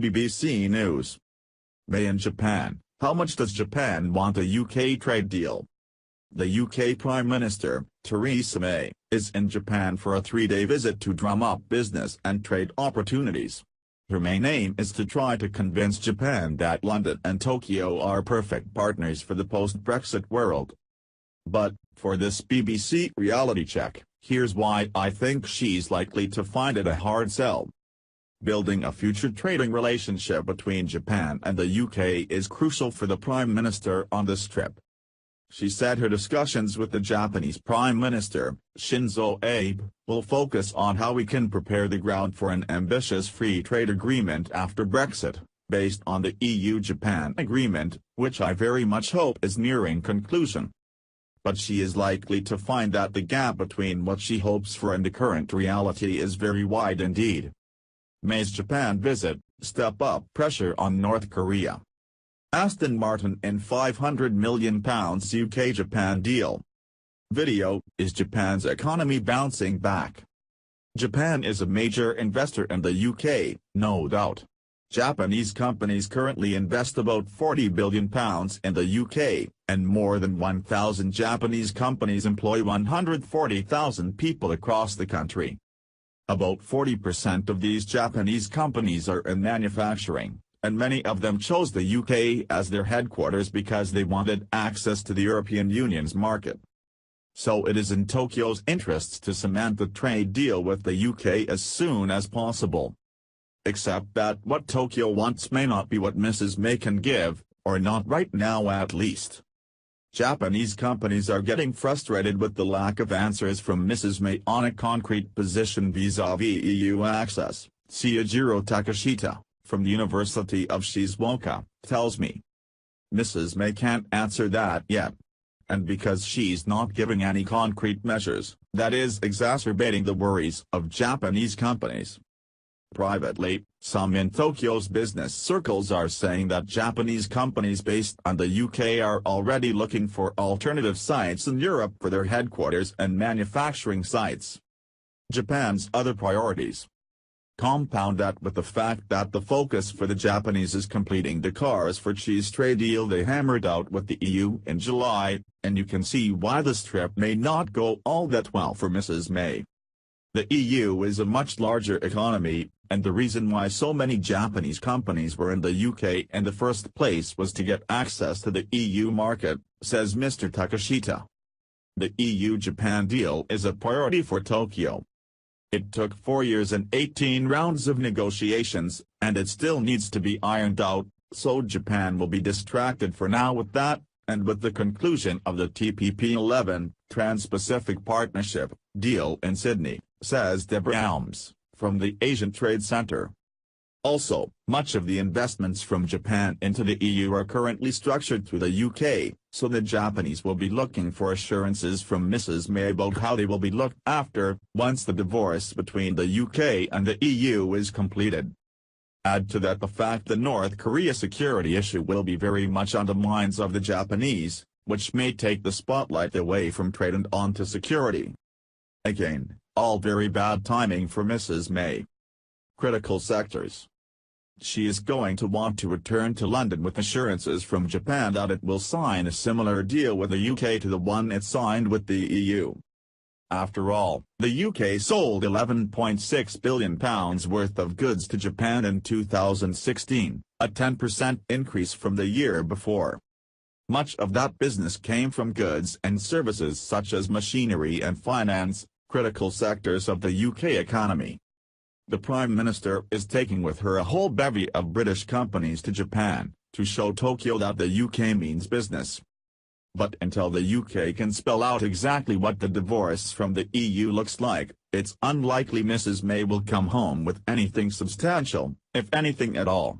BBC News. May in Japan, how much does Japan want a UK trade deal? The UK Prime Minister, Theresa May, is in Japan for a 3-day visit to drum up business and trade opportunities. Her main aim is to try to convince Japan that London and Tokyo are perfect partners for the post-Brexit world. But, for this BBC reality check, here's why I think she's likely to find it a hard sell. Building a future trading relationship between Japan and the UK is crucial for the Prime Minister on this trip. She said her discussions with the Japanese Prime Minister, Shinzo Abe, will focus on how we can prepare the ground for an ambitious free trade agreement after Brexit, based on the EU-Japan agreement, which I very much hope is nearing conclusion. But she is likely to find that the gap between what she hopes for and the current reality is very wide indeed. May's Japan visit, step up pressure on North Korea. Aston Martin in £500 million UK-Japan deal. Video, is Japan's economy bouncing back? Japan is a major investor in the UK, no doubt. Japanese companies currently invest about £40 billion in the UK, and more than 1,000 Japanese companies employ 140,000 people across the country. About 40% of these Japanese companies are in manufacturing, and many of them chose the UK as their headquarters because they wanted access to the European Union's market. So it is in Tokyo's interests to cement the trade deal with the UK as soon as possible. Except that what Tokyo wants may not be what Mrs. May can give, or not right now at least. Japanese companies are getting frustrated with the lack of answers from Mrs. May on a concrete position vis-à-vis EU access, Suyajiro Takashita, from the University of Shizuoka, tells me. Mrs. May can't answer that yet. And because she's not giving any concrete measures, that is exacerbating the worries of Japanese companies. Privately, some in Tokyo's business circles are saying that Japanese companies based on the UK are already looking for alternative sites in Europe for their headquarters and manufacturing sites. Japan's other priorities. Compound that with the fact that the focus for the Japanese is completing the cars for cheese trade deal they hammered out with the EU in July, and you can see why this trip may not go all that well for Mrs. May. The EU is a much larger economy, and the reason why so many Japanese companies were in the UK in the first place was to get access to the EU market, says Mr. Takashita. The EU-Japan deal is a priority for Tokyo. It took 4 years and 18 rounds of negotiations, and it still needs to be ironed out, so Japan will be distracted for now with that, and with the conclusion of the TPP-11, Trans-Pacific Partnership, deal in Sydney, says Deborah Elms, from the Asian Trade Center. Also, much of the investments from Japan into the EU are currently structured through the UK, so the Japanese will be looking for assurances from Mrs. May about how they will be looked after once the divorce between the UK and the EU is completed. Add to that the fact the North Korea security issue will be very much on the minds of the Japanese, which may take the spotlight away from trade and onto security. Again, all very bad timing for Mrs. May. Critical sectors. She is going to want to return to London with assurances from Japan that it will sign a similar deal with the UK to the one it signed with the EU. After all, the UK sold £11.6 billion worth of goods to Japan in 2016, a 10% increase from the year before. Much of that business came from goods and services such as machinery and finance, critical sectors of the UK economy. The Prime Minister is taking with her a whole bevy of British companies to Japan, to show Tokyo that the UK means business. But until the UK can spell out exactly what the divorce from the EU looks like, it's unlikely Mrs. May will come home with anything substantial, if anything at all.